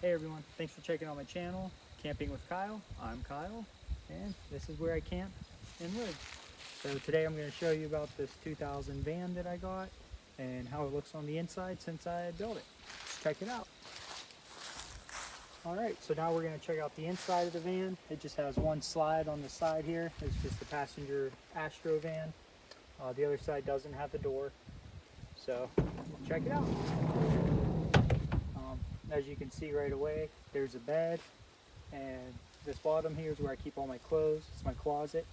Hey everyone, thanks for checking out my channel, Camping with Kyle. I'm Kyle, and this is where I camp and live. So today I'm going to show you about this 2000 van that I got and how it looks on the inside since I built it. Let's check it out. Alright, so now we're going to check out the inside of the van. It just has one slide on the side here. It's just the passenger Astro van. The other side doesn't have the door. So check it out. As you can see right away, there's a bed, and this bottom here is where I keep all my clothes. It's my closet.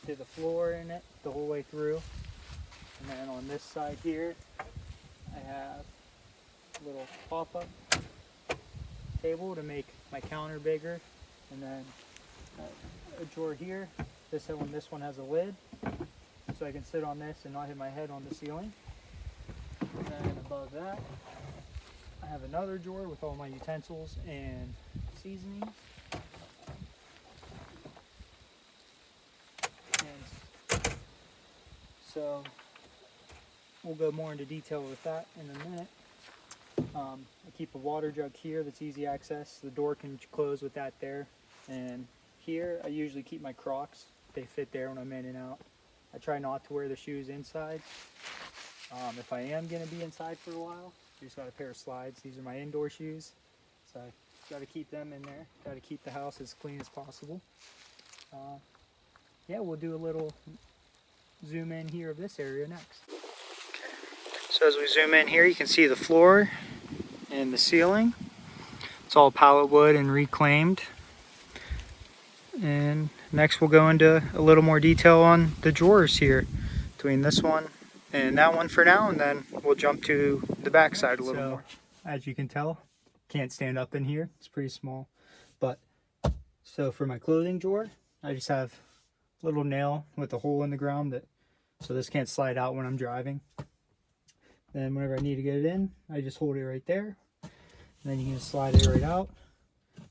Did the floor in it the whole way through, and then on this side here, I have a little pop-up table to make my counter bigger, and then a drawer here. This one has a lid, so I can sit on this and not hit my head on the ceiling. And then above that, I have another drawer with all my utensils and seasonings. And so we'll go more into detail with that in a minute. I keep a water jug here that's easy access. The door can close with that there. And here I usually keep my Crocs. They fit there when I'm in and out. I try not to wear the shoes inside. If I am going to be inside for a while, I just got a pair of slides. These are my indoor shoes, so I got to keep them in there. Got to keep the house as clean as possible. Yeah, we'll do a little zoom in here of this area next. Okay. So as we zoom in here, you can see the floor and the ceiling. It's all pallet wood and reclaimed. And next we'll go into a little more detail on the drawers here, between this one and that one for now, and then we'll jump to the back side a little more. As you can tell, can't stand up in here. It's pretty small. But so for my clothing drawer, I just have a little nail with a hole in the ground so this can't slide out when I'm driving. Then whenever I need to get it in, I just hold it right there. And then you can just slide it right out.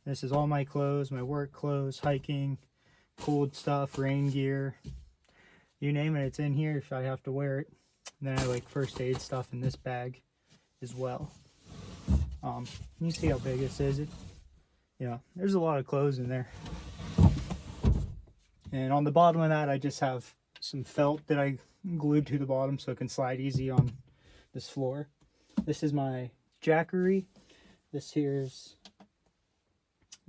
This is all my clothes, my work clothes, hiking, cold stuff, rain gear. You name it, it's in here if I have to wear it. And then I have like first aid stuff in this bag as well. You see how big this is. There's a lot of clothes in there. And on the bottom of that, I just have some felt that I glued to the bottom so it can slide easy on this floor. This is my jackery. This is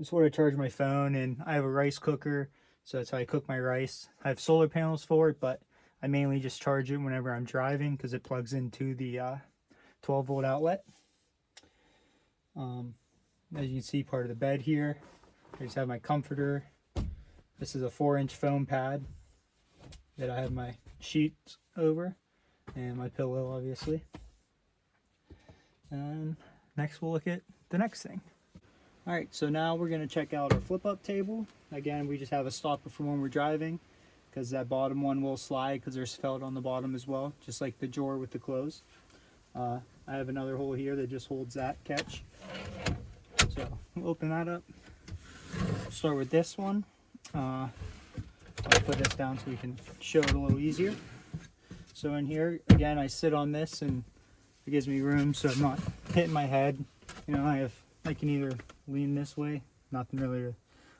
where I charge my phone, and I have a rice cooker, so that's how I cook my rice. I have solar panels for it, but I mainly just charge it whenever I'm driving because it plugs into the 12-volt outlet. As you can see, part of the bed here, I just have my comforter. This is a 4-inch foam pad that I have my sheets over, and my pillow, obviously. And next we'll look at the next thing. Alright, so now we're going to check out our flip-up table. Again, we just have a stopper for when we're driving, because that bottom one will slide because there's felt on the bottom as well, just like the drawer with the clothes. I have another hole here that just holds that catch. So we'll open that up. Start with this one. I'll put this down so we can show it a little easier. So in here, again, I sit on this and it gives me room so I'm not hitting my head. I can either lean this way, nothing really to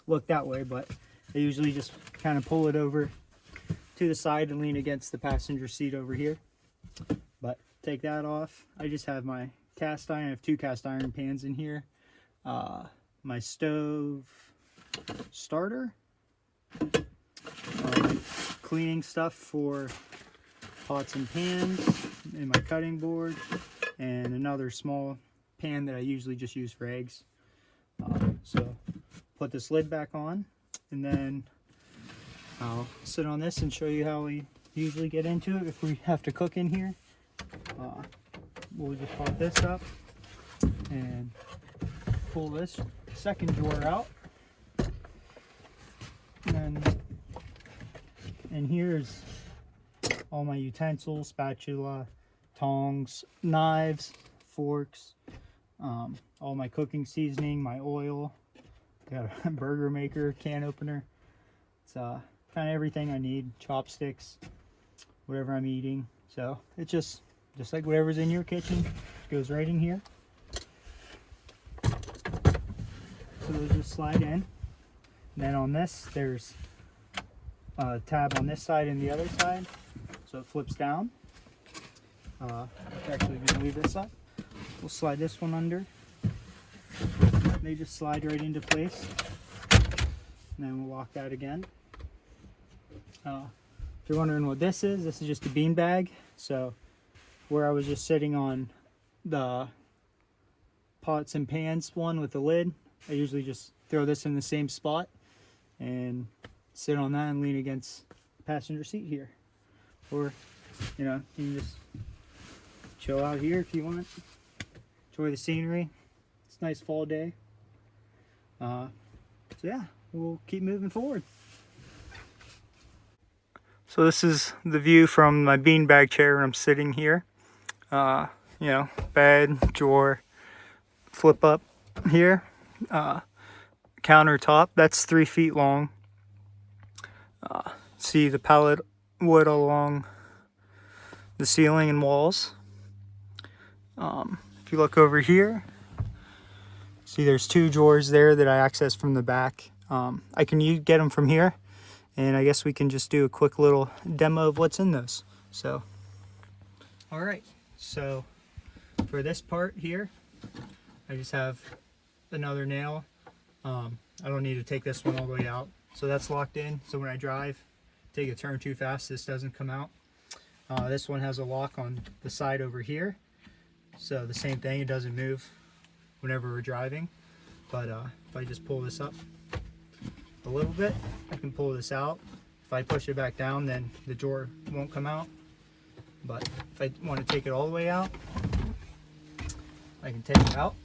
look that way, but I usually just kind of pull it over to the side and lean against the passenger seat over here. But take that off. I just have my cast iron. I have 2 cast iron pans in here. My stove starter. Cleaning stuff for pots and pans, and my cutting board, and another small pan that I usually just use for eggs. So put this lid back on, and then I'll sit on this and show you how we usually get into it if we have to cook in here. We'll just pop this up and pull this second drawer out, and here's all my utensils: spatula, tongs, knives, forks, all my cooking seasoning, my oil, got a burger maker, can opener. It's kind of everything I need, chopsticks, whatever I'm eating. So it's just like whatever's in your kitchen goes right in here. So those just slide in. And then on this, there's a tab on this side and the other side. So it flips down. Actually, going to leave this up. We'll slide this one under. They just slide right into place. And then we'll lock that again. If you're wondering what this is just a bean bag. So where I was just sitting on the pots and pans one with the lid, I usually just throw this in the same spot and sit on that and lean against the passenger seat here. Or, you know, you can just chill out here if you want. Enjoy the scenery. It's a nice fall day. So yeah, we'll keep moving forward. So this is the view from my beanbag chair when I'm sitting here. You know, bed, drawer, flip up here. Countertop, that's 3 feet long. See the pallet wood along the ceiling and walls. If you look over here, see there's 2 drawers there that I access from the back. I can get them from here, and I guess we can just do a quick little demo of what's in those. So, all right, so for this part here, I just have another nail. I don't need to take this one all the way out. So that's locked in, so when I drive, take a turn too fast, this doesn't come out. This one has a lock on the side over here. So the same thing, it doesn't move whenever we're driving. But if I just pull this up a little bit, I can pull this out. If I push it back down, then the drawer won't come out. But if I want to take it all the way out, I can take it out.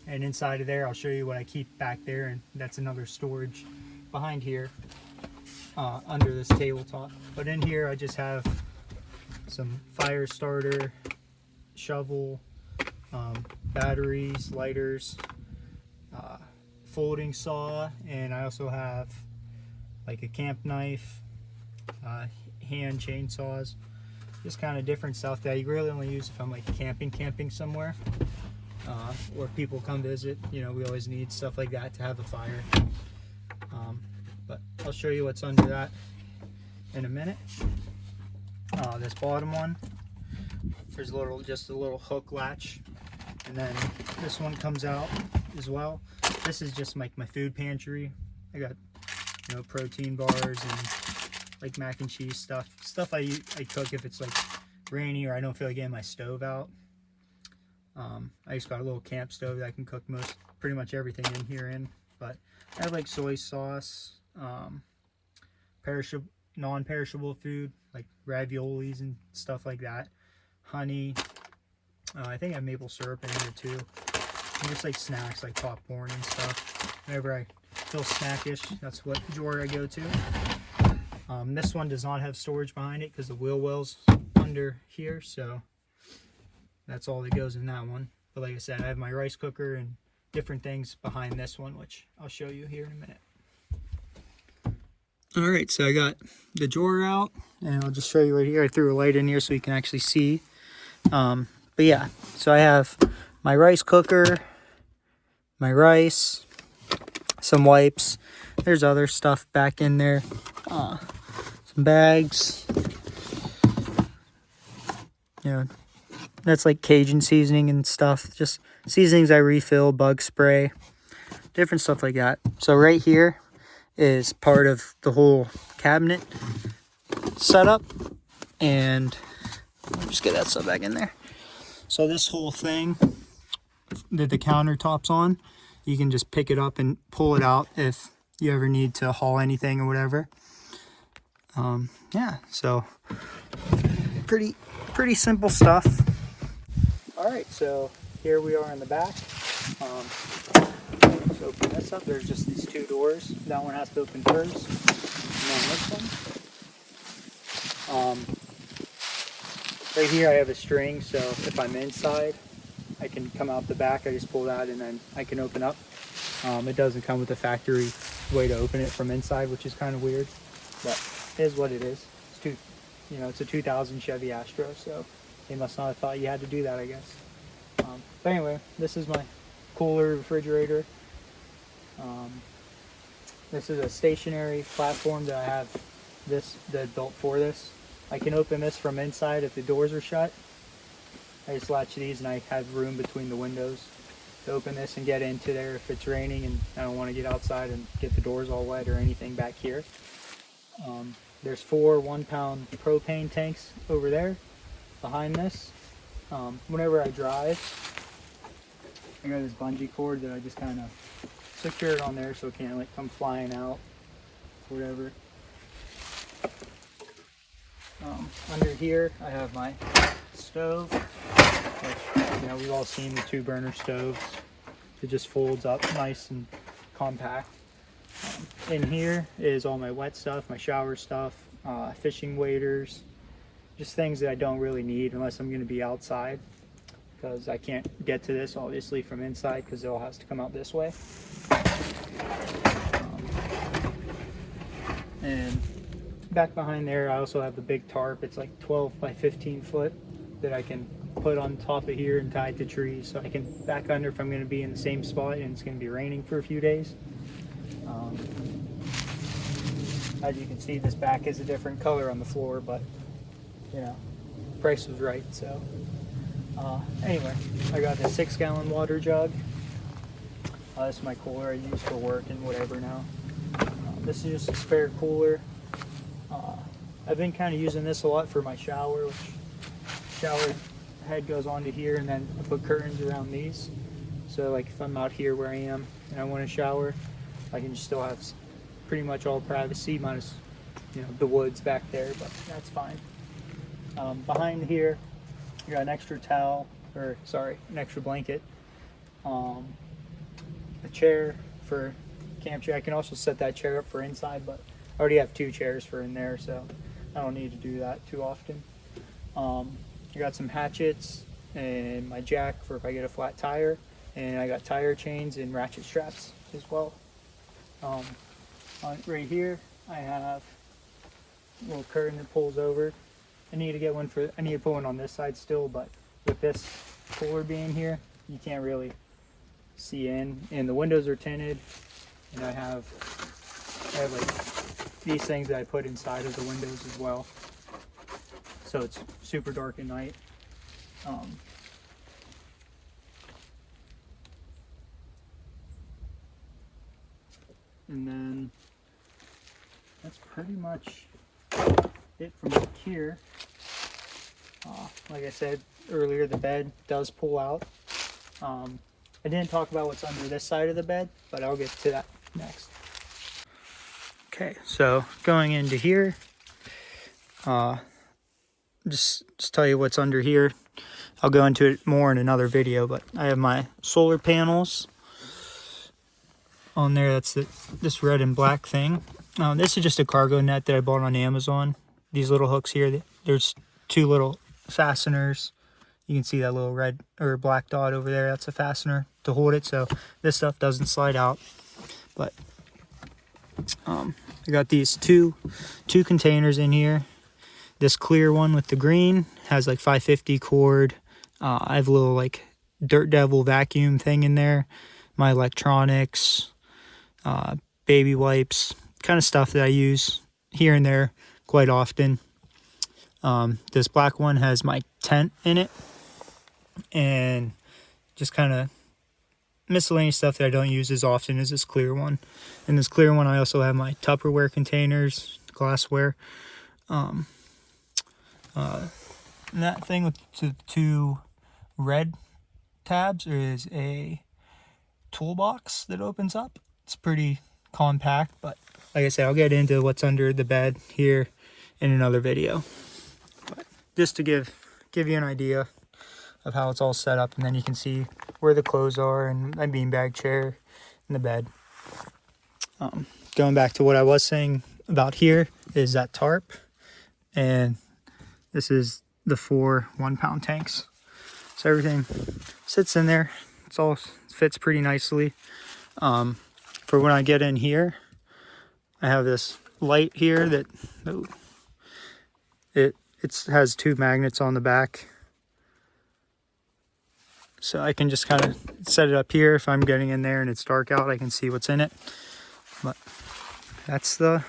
And inside of there, I'll show you what I keep back there, and that's another storage behind here under this tabletop. But in here, I just have some fire starter, shovel, batteries, lighters, folding saw, and I also have like a camp knife, hand chainsaws, just kind of different stuff that you really only use if I'm like camping somewhere. Or if people come visit, you know, we always need stuff like that to have a fire. But I'll show you what's under that in a minute. This bottom one, there's just a little hook latch, and then this one comes out as well. This is just like my food pantry. I got, you know, protein bars and like mac and cheese stuff I cook if it's like rainy or I don't feel like getting my stove out. I just got a little camp stove that I can cook pretty much everything in here in. But I have like soy sauce, non-perishable food like raviolis and stuff like that, honey. I think I have maple syrup in here too. And just like snacks like popcorn and stuff. Whenever I feel snackish, that's what drawer I go to. This one does not have storage behind it because the wheel well's under here, so that's all that goes in that one. But like I said, I have my rice cooker and different things behind this one, which I'll show you here in a minute. All right, so I got the drawer out, and I'll just show you right here. I threw a light in here so you can actually see. But yeah, so I have my rice cooker, my rice, some wipes. There's other stuff back in there. Some bags. You know, that's like Cajun seasoning and stuff. Just seasonings I refill, bug spray, different stuff like that. So right here is part of the whole cabinet setup. And I'll just get that stuff back in there. So this whole thing that the countertop's on, you can just pick it up and pull it out if you ever need to haul anything or whatever. Yeah, so pretty simple stuff. All right, so here we are in the back. Let's open this up. There's just these 2 doors. That one has to open first, and then this one. Right here I have a string, so if I'm inside, I can come out the back. I just pull that and then I can open up. It doesn't come with a factory way to open it from inside, which is kind of weird, but it is what it is. It's a 2000 Chevy Astro, so they must not have thought you had to do that, I guess. But anyway, this is my cooler refrigerator. This is a stationary platform that I have that built for this. I can open this from inside if the doors are shut. I just latch these and I have room between the windows to open this and get into there if it's raining and I don't want to get outside and get the doors all wet or anything back here. There's 4 1-pound propane tanks over there behind this. Whenever I drive, I got this bungee cord that I just kind of secure it on there so it can't like come flying out, whatever. Under here I have my stove, which, you know, we've all seen the 2-burner stoves. It just folds up nice and compact. In here is all my wet stuff, my shower stuff, fishing waders, just things that I don't really need unless I'm going to be outside, because I can't get to this obviously from inside because it all has to come out this way. And back behind there I also have the big tarp. It's like 12 by 15 foot that I can put on top of here and tie to trees so I can back under if I'm going to be in the same spot and it's going to be raining for a few days. As you can see, this back is a different color on the floor, but you know, price was right. So anyway, I got this 6-gallon water jug. This is my cooler I use for work and whatever now. This is just a spare cooler. I've been kind of using this a lot for my shower, which shower head goes onto here, and then I put curtains around these. So like if I'm out here where I am and I want to shower, I can still have pretty much all privacy minus, you know, the woods back there, but that's fine. Behind here, you got an extra towel, or sorry, an extra blanket, a chair for camp chair. I can also set that chair up for inside, but I already have 2 chairs for in there, so I don't need to do that too often. I got some hatchets and my jack for if I get a flat tire, and I got tire chains and ratchet straps as well. Right here I have a little curtain that pulls over. I need to put one on this side still, but with this cooler being here, you can't really see in, and the windows are tinted, and I have like these things that I put inside of the windows as well, so it's super dark at night. And then that's pretty much it from back here. Like I said earlier, the bed does pull out. I didn't talk about what's under this side of the bed, but I'll get to that next. Okay, so going into here, just tell you what's under here. I'll go into it more in another video, but I have my solar panels on there. That's this red and black thing. This is just a cargo net that I bought on Amazon. These little hooks here, there's 2 little fasteners. You can see that little red or black dot over there. That's a fastener to hold it, so this stuff doesn't slide out. But I got these two containers in here. This clear one with the green has like 550 cord. I have a little like Dirt Devil vacuum thing in there. My electronics, baby wipes, kind of stuff that I use here and there quite often. This black one has my tent in it, and just kind of miscellaneous stuff that I don't use as often as this clear one. In this clear one, I also have my Tupperware containers, glassware. And that thing with the 2 red tabs is a toolbox that opens up. It's pretty compact, but like I said, I'll get into what's under the bed here in another video. But just to give you an idea of how it's all set up, and then you can see where the clothes are and my beanbag chair and the bed. Going back to what I was saying about here is that tarp, and this is the 4 1-pound tanks. So everything sits in there. It's all fits pretty nicely. For when I get in here, I have this light here that it has 2 magnets on the back. So I can just kind of set it up here. If I'm getting in there and it's dark out, I can see what's in it. But that's the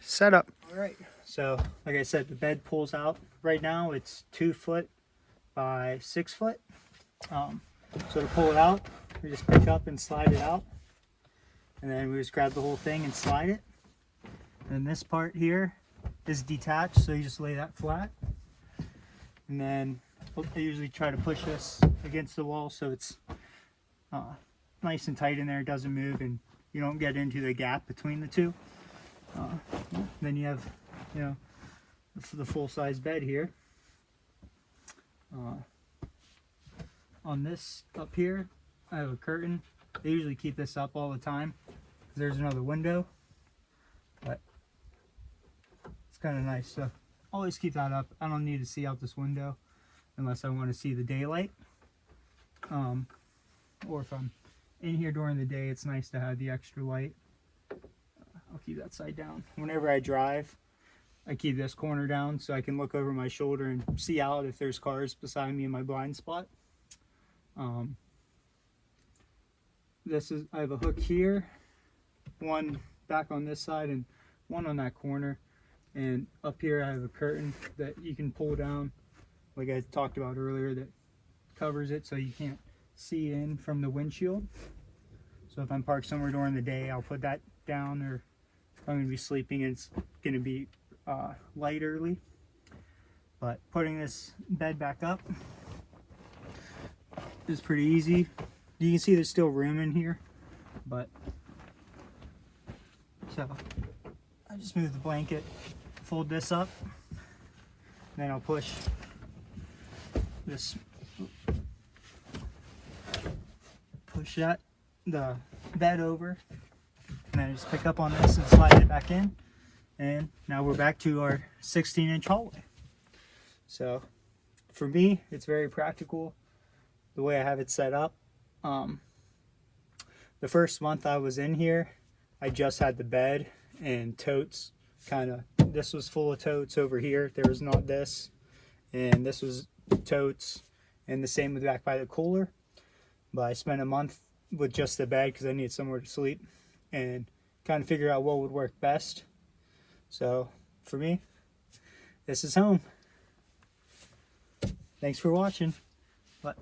setup. All right, so like I said, the bed pulls out. Right now it's 2 foot by 6 foot. So to pull it out, we just pick up and slide it out. And then we just grab the whole thing and slide it. And this part here is detached, so you just lay that flat. And then I usually try to push this against the wall so it's nice and tight in there, it doesn't move, and you don't get into the gap between the two. Then you have, you know, the full-size bed here. On this up here, I have a curtain. They usually keep this up all the time. There's another window, but it's kind of nice to always keep that up. I don't need to see out this window unless I want to see the daylight. Or if I'm in here during the day, it's nice to have the extra light. I'll keep that side down. Whenever I drive, I keep this corner down so I can look over my shoulder and see out if there's cars beside me in my blind spot. I have a hook here, one back on this side and one on that corner, and up here I have a curtain that you can pull down, like I talked about earlier, that covers it so you can't see in from the windshield. So if I'm parked somewhere during the day, I'll put that down, or if I'm going to be sleeping and it's going to be light early. But putting this bed back up is pretty easy. You can see there's still room in here, but so I just move the blanket, fold this up, then I'll push this, the bed over, and then I just pick up on this and slide it back in, and now we're back to our 16-inch hallway. So for me, it's very practical the way I have it set up. The first month I was in here, I just had the bed and totes. This was full of totes over here. There was not this, and this was totes, and the same with back by the cooler. But I spent a month with just the bed because I needed somewhere to sleep and kind of figure out what would work best. So for me, this is home. Thanks for watching. Bye.